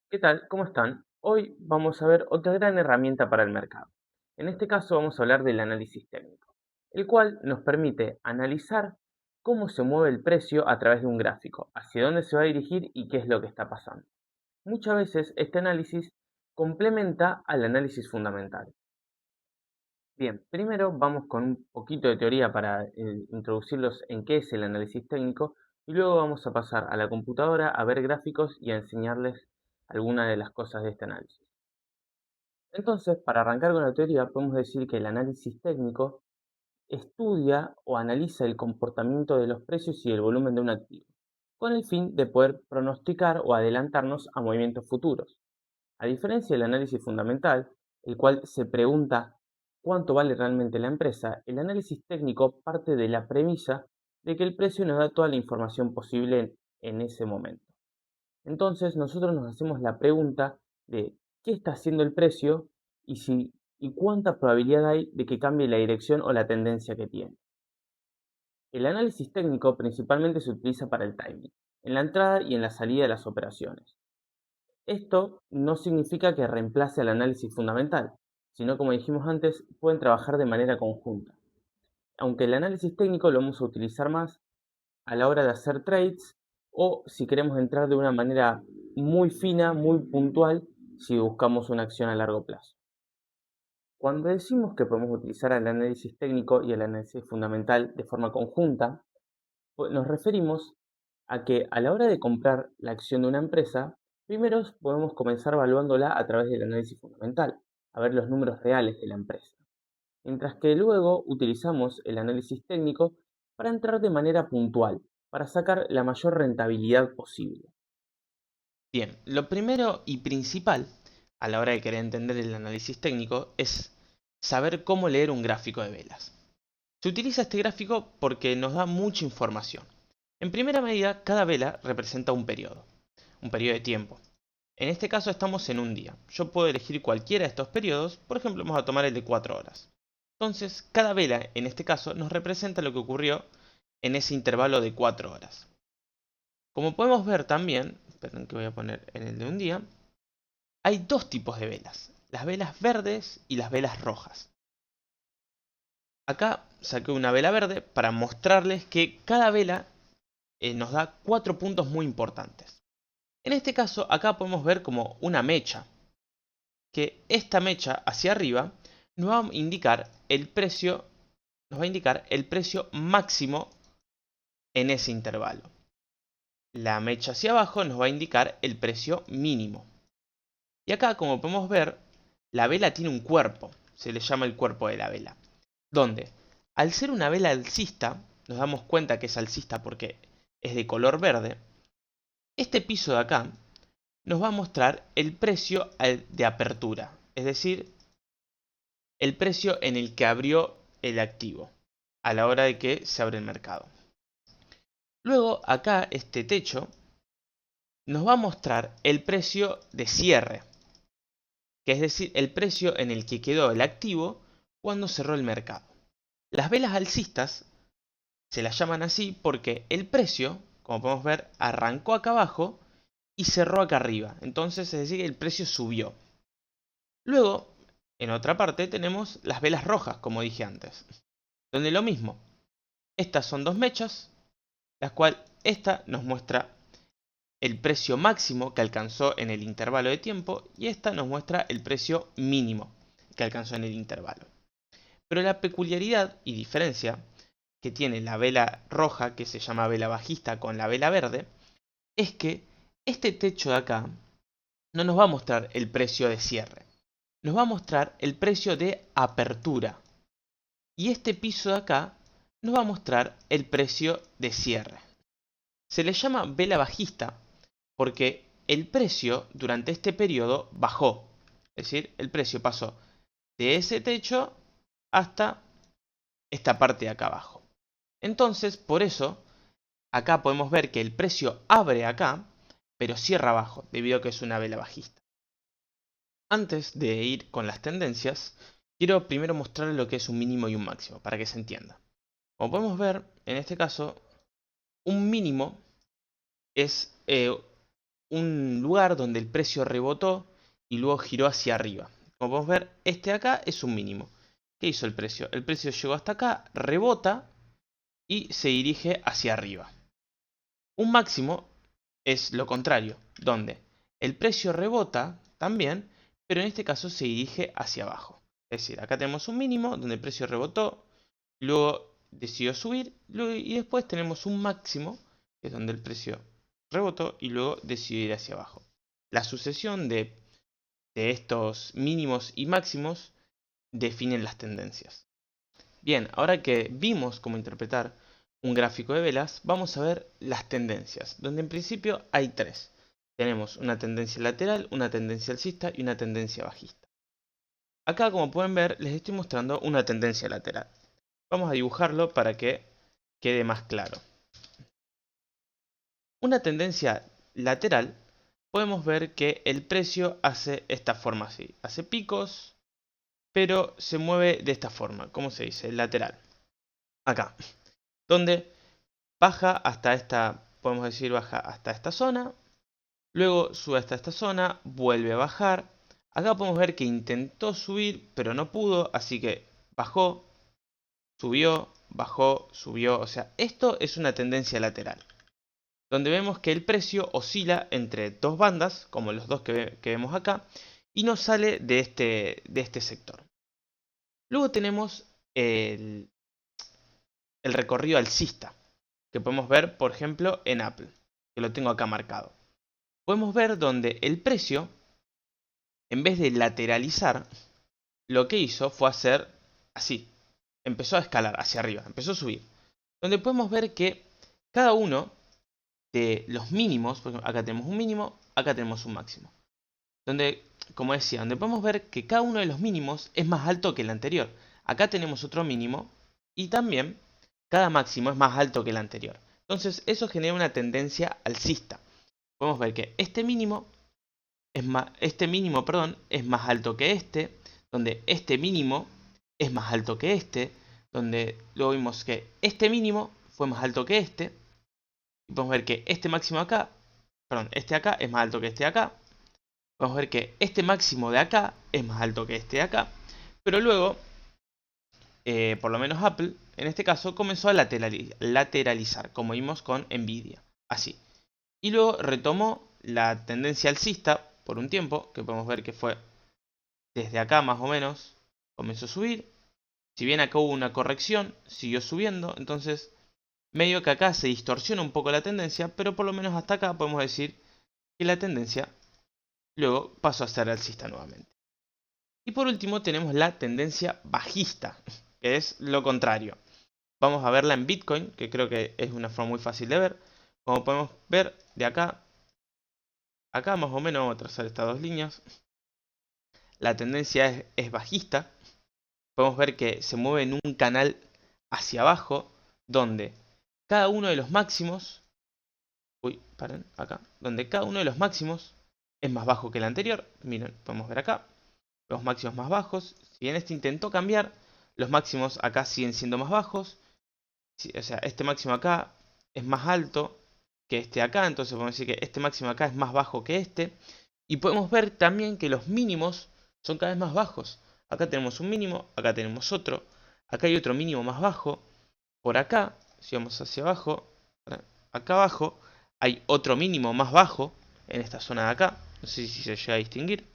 ¿Qué tal? ¿Cómo están? Hoy vamos a ver otra gran herramienta para el mercado. En este caso vamos a hablar del análisis técnico, el cual nos permite analizar cómo se mueve el precio a través de un gráfico, hacia dónde se va a dirigir y qué es lo que está pasando. Muchas veces este análisis complementa al análisis fundamental. Bien, primero vamos con un poquito de teoría para introducirlos en qué es el análisis técnico y luego vamos a pasar a la computadora a ver gráficos y a enseñarles algunas de las cosas de este análisis. Entonces, para arrancar con la teoría, podemos decir que el análisis técnico estudia o analiza el comportamiento de los precios y el volumen de un activo, con el fin de poder pronosticar o adelantarnos a movimientos futuros. A diferencia del análisis fundamental, el cual se pregunta cuánto vale realmente la empresa, el análisis técnico parte de la premisa de que el precio nos da toda la información posible en ese momento. Entonces nosotros nos hacemos la pregunta de qué está haciendo el precio y, y cuánta probabilidad hay de que cambie la dirección o la tendencia que tiene. El análisis técnico principalmente se utiliza para el timing, en la entrada y en la salida de las operaciones. Esto no significa que reemplace al análisis fundamental, sino como dijimos antes, pueden trabajar de manera conjunta. Aunque el análisis técnico lo vamos a utilizar más a la hora de hacer trades o si queremos entrar de una manera muy fina, muy puntual, si buscamos una acción a largo plazo. Cuando decimos que podemos utilizar el análisis técnico y el análisis fundamental de forma conjunta, pues nos referimos a que a la hora de comprar la acción de una empresa, primero podemos comenzar evaluándola a través del análisis fundamental, a ver los números reales de la empresa. Mientras que luego utilizamos el análisis técnico para entrar de manera puntual, para sacar la mayor rentabilidad posible. Bien, lo primero y principal a la hora de querer entender el análisis técnico es saber cómo leer un gráfico de velas. Se utiliza este gráfico porque nos da mucha información. En primera medida, cada vela representa un periodo de tiempo. En este caso estamos en un día. Yo puedo elegir cualquiera de estos periodos, por ejemplo vamos a tomar el de 4 horas. Entonces, cada vela en este caso nos representa lo que ocurrió en ese intervalo de 4 horas. Como podemos ver también, esperen que voy a poner en el de un día, hay dos tipos de velas, las velas verdes y las velas rojas. Acá saqué una vela verde para mostrarles que cada vela nos da 4 puntos muy importantes. En este caso, acá podemos ver como una mecha, que esta mecha hacia arriba nos va a indicar el precio, nos va a indicar el precio máximo en ese intervalo. La mecha hacia abajo nos va a indicar el precio mínimo. Y acá, como podemos ver, la vela tiene un cuerpo, se le llama el cuerpo de la vela, donde al ser una vela alcista, nos damos cuenta que es alcista porque es de color verde, este piso de acá nos va a mostrar el precio de apertura, es decir, el precio en el que abrió el activo a la hora de que se abre el mercado. Luego acá este techo nos va a mostrar el precio de cierre, que es decir, el precio en el que quedó el activo cuando cerró el mercado. Las velas alcistas se las llaman así porque el precio, como podemos ver, arrancó acá abajo y cerró acá arriba. Entonces, es decir, el precio subió. Luego, en otra parte, tenemos las velas rojas, como dije antes, donde lo mismo. Estas son dos mechas, las cuales esta nos muestra el precio máximo que alcanzó en el intervalo de tiempo y esta nos muestra el precio mínimo que alcanzó en el intervalo. Pero la peculiaridad y diferencia que tiene la vela roja, que se llama vela bajista, con la vela verde, es que este techo de acá no nos va a mostrar el precio de cierre, nos va a mostrar el precio de apertura. Y este piso de acá nos va a mostrar el precio de cierre. Se le llama vela bajista porque el precio durante este periodo bajó. Es decir, el precio pasó de ese techo hasta esta parte de acá abajo. Entonces, por eso, acá podemos ver que el precio abre acá, pero cierra abajo, debido a que es una vela bajista. Antes de ir con las tendencias, quiero primero mostrarles lo que es un mínimo y un máximo, para que se entienda. Como podemos ver, en este caso, un mínimo es un lugar donde el precio rebotó y luego giró hacia arriba. Como podemos ver, este de acá es un mínimo. ¿Qué hizo el precio? El precio llegó hasta acá, rebota y se dirige hacia arriba. Un máximo es lo contrario, donde el precio rebota también, pero en este caso se dirige hacia abajo. Es decir, acá tenemos un mínimo donde el precio rebotó, luego decidió subir y después tenemos un máximo, que es donde el precio rebotó y luego decidió ir hacia abajo. La sucesión de estos mínimos y máximos definen las tendencias. Bien, ahora que vimos cómo interpretar un gráfico de velas, vamos a ver las tendencias, donde en principio hay tres. Tenemos una tendencia lateral, una tendencia alcista y una tendencia bajista. Acá, como pueden ver, les estoy mostrando una tendencia lateral. Vamos a dibujarlo para que quede más claro. Una tendencia lateral, podemos ver que el precio hace esta forma así. Hace picos, pero se mueve de esta forma. ¿Cómo se dice? Lateral. Acá. Donde baja hasta esta, podemos decir, baja hasta esta zona. Luego sube hasta esta zona, vuelve a bajar. Acá podemos ver que intentó subir, pero no pudo, así que bajó, subió, bajó, subió. O sea, esto es una tendencia lateral, donde vemos que el precio oscila entre dos bandas, como los dos que vemos acá, y no sale de este sector. Luego tenemos el recorrido alcista, que podemos ver, por ejemplo, en Apple, que lo tengo acá marcado. Podemos ver donde el precio, en vez de lateralizar, lo que hizo fue hacer así. Empezó a escalar hacia arriba, empezó a subir. Donde podemos ver que cada uno de los mínimos, por ejemplo, acá tenemos un mínimo, acá tenemos un máximo. Donde, como decía, donde podemos ver que cada uno de los mínimos es más alto que el anterior. Acá tenemos otro mínimo y también cada máximo es más alto que el anterior. Entonces eso genera una tendencia alcista. Podemos ver que este mínimo es más alto que este, donde este mínimo es más alto que este, donde luego vimos que este mínimo fue más alto que este, y podemos ver que este máximo acá, perdón, este acá es más alto que este de acá, podemos ver que este máximo de acá es más alto que este de acá, pero luego, por lo menos Apple, en este caso, comenzó a lateralizar, como vimos con Nvidia, así. Y luego retomó la tendencia alcista por un tiempo, que podemos ver que fue desde acá más o menos, comenzó a subir. Si bien acá hubo una corrección, siguió subiendo, entonces medio que acá se distorsiona un poco la tendencia, pero por lo menos hasta acá podemos decir que la tendencia luego pasó a ser alcista nuevamente. Y por último tenemos la tendencia bajista, que es lo contrario. Vamos a verla en Bitcoin, que creo que es una forma muy fácil de ver. Como podemos ver de acá, acá más o menos vamos a trazar estas dos líneas. La tendencia es bajista. Podemos ver que se mueve en un canal hacia abajo, donde cada uno de los máximos, donde cada uno de los máximos es más bajo que el anterior. Miren, podemos ver acá, los máximos más bajos. Si bien este intentó cambiar, los máximos acá siguen siendo más bajos. O sea, este máximo acá es más alto que este acá, entonces podemos decir que este máximo acá es más bajo que este. Y podemos ver también que los mínimos son cada vez más bajos. Acá tenemos un mínimo, acá tenemos otro, acá hay otro mínimo más bajo. Por acá, si vamos hacia abajo, acá abajo hay otro mínimo más bajo en esta zona de acá. No sé si se llega a distinguir.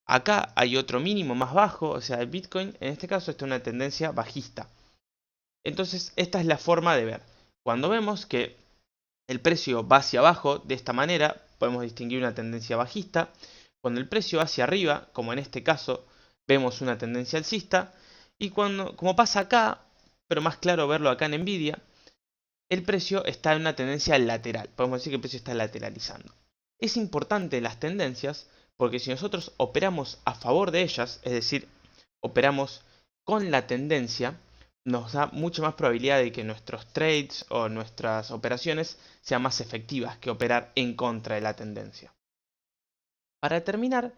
Acá hay otro mínimo más bajo, o sea, el Bitcoin en este caso está en una tendencia bajista. Entonces, esta es la forma de ver. Cuando vemos que el precio va hacia abajo de esta manera, podemos distinguir una tendencia bajista. Cuando el precio va hacia arriba, como en este caso, vemos una tendencia alcista. Y cuando, como pasa acá, pero más claro verlo acá en Nvidia, el precio está en una tendencia lateral. Podemos decir que el precio está lateralizando. Es importante las tendencias porque si nosotros operamos a favor de ellas, es decir, operamos con la tendencia, nos da mucha más probabilidad de que nuestros trades o nuestras operaciones sean más efectivas que operar en contra de la tendencia. Para terminar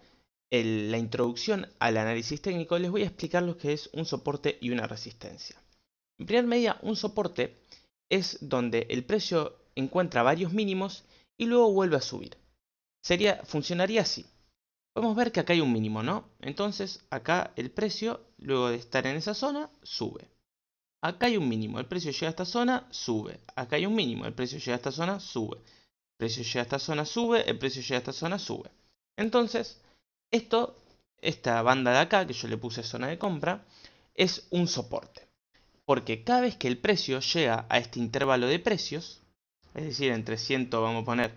la introducción al análisis técnico, les voy a explicar lo que es un soporte y una resistencia. En primer medida, un soporte es donde el precio encuentra varios mínimos y luego vuelve a subir. funcionaría así. Podemos ver que acá hay un mínimo, ¿no? Entonces acá el precio, luego de estar en esa zona, sube. Acá hay un mínimo, el precio llega a esta zona, sube. Acá hay un mínimo, el precio llega a esta zona, sube. El precio llega a esta zona, sube. El precio llega a esta zona, sube. Entonces, esta banda de acá, que yo le puse zona de compra, es un soporte. Porque cada vez que el precio llega a este intervalo de precios, es decir, entre 100, vamos a poner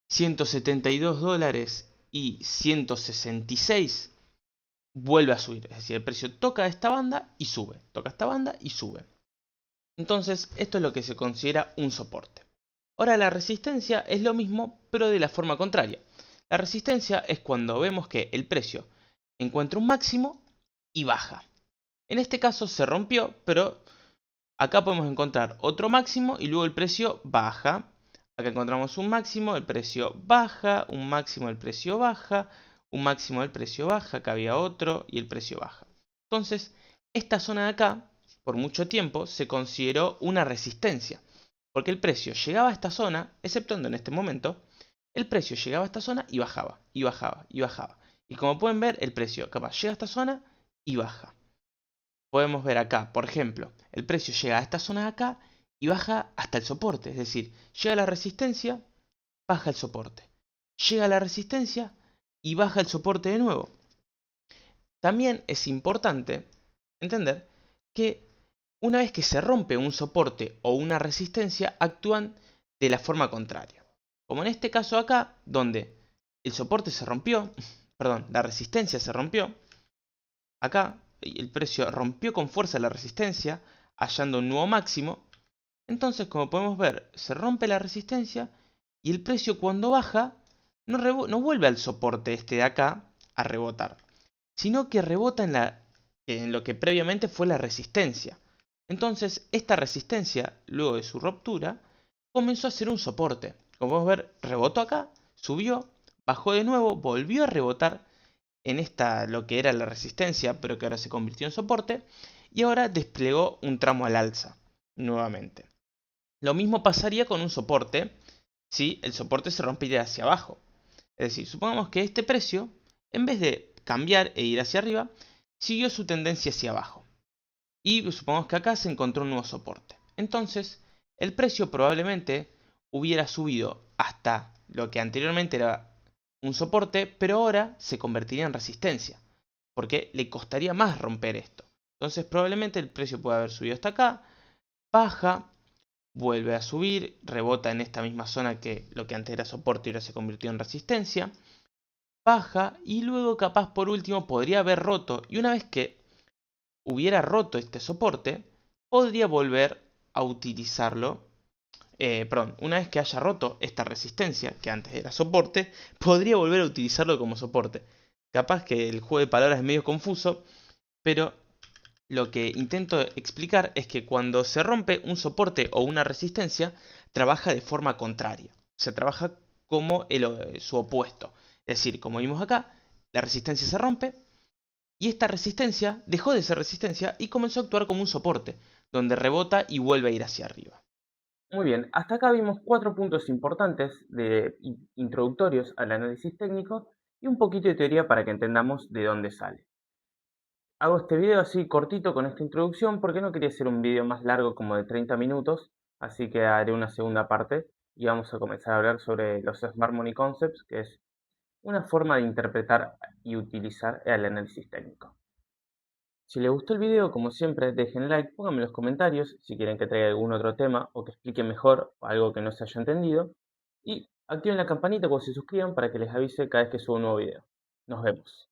172 dólares y 166, vuelve a subir. Es decir, el precio toca esta banda y sube. Toca esta banda y sube. Entonces, esto es lo que se considera un soporte. Ahora, la resistencia es lo mismo, pero de la forma contraria. La resistencia es cuando vemos que el precio encuentra un máximo y baja. En este caso se rompió, pero acá podemos encontrar otro máximo y luego el precio baja. Acá encontramos un máximo, el precio baja, un máximo, el precio baja, un máximo, el precio baja, acá había otro y el precio baja. Entonces, esta zona de acá, por mucho tiempo, se consideró una resistencia. Porque el precio llegaba a esta zona, exceptuando en este momento, el precio llegaba a esta zona y bajaba, y bajaba, y bajaba. Y como pueden ver, el precio capaz llega a esta zona y baja. Podemos ver acá, por ejemplo, el precio llega a esta zona de acá y baja hasta el soporte. Es decir, llega a la resistencia, baja el soporte. Llega a la resistencia y baja el soporte de nuevo. También es importante entender que una vez que se rompe un soporte o una resistencia, actúan de la forma contraria. Como en este caso acá, donde el soporte se rompió, perdón, la resistencia se rompió, acá el precio rompió con fuerza la resistencia, hallando un nuevo máximo. Entonces, como podemos ver, se rompe la resistencia y el precio cuando baja no vuelve al soporte este de acá a rebotar, sino que rebota en lo que previamente fue la resistencia. Entonces, esta resistencia, luego de su ruptura, comenzó a ser un soporte. Como podemos ver, rebotó acá, subió, bajó de nuevo, volvió a rebotar en lo que era la resistencia, pero que ahora se convirtió en soporte, y ahora desplegó un tramo al alza, nuevamente. Lo mismo pasaría con un soporte, si el soporte se rompiera hacia abajo. Es decir, supongamos que este precio, en vez de cambiar e ir hacia arriba, siguió su tendencia hacia abajo. Y supongamos que acá se encontró un nuevo soporte. Entonces, el precio probablemente hubiera subido hasta lo que anteriormente era un soporte, pero ahora se convertiría en resistencia, porque le costaría más romper esto. Entonces, probablemente el precio puede haber subido hasta acá, baja, vuelve a subir, rebota en esta misma zona que lo que antes era soporte y ahora se convirtió en resistencia, baja y luego capaz por último podría haber roto, y una vez que hubiera roto este soporte, podría volver a utilizarlo. Perdón, una vez que haya roto esta resistencia, que antes era soporte, podría volver a utilizarlo como soporte. Capaz que el juego de palabras es medio confuso, pero lo que intento explicar es que cuando se rompe un soporte o una resistencia, trabaja de forma contraria. O sea, trabaja como su opuesto. Es decir, como vimos acá, la resistencia se rompe, y esta resistencia dejó de ser resistencia y comenzó a actuar como un soporte, donde rebota y vuelve a ir hacia arriba. Muy bien, hasta acá vimos 4 puntos importantes introductorios al análisis técnico y un poquito de teoría para que entendamos de dónde sale. Hago este video así cortito con esta introducción porque no quería hacer un video más largo como de 30 minutos, así que haré una segunda parte y vamos a comenzar a hablar sobre los Smart Money Concepts, que es una forma de interpretar y utilizar el análisis técnico. Si les gustó el video, como siempre, dejen like, pónganme en los comentarios si quieren que traiga algún otro tema o que explique mejor algo que no se haya entendido. Y activen la campanita cuando se suscriban para que les avise cada vez que subo un nuevo video. Nos vemos.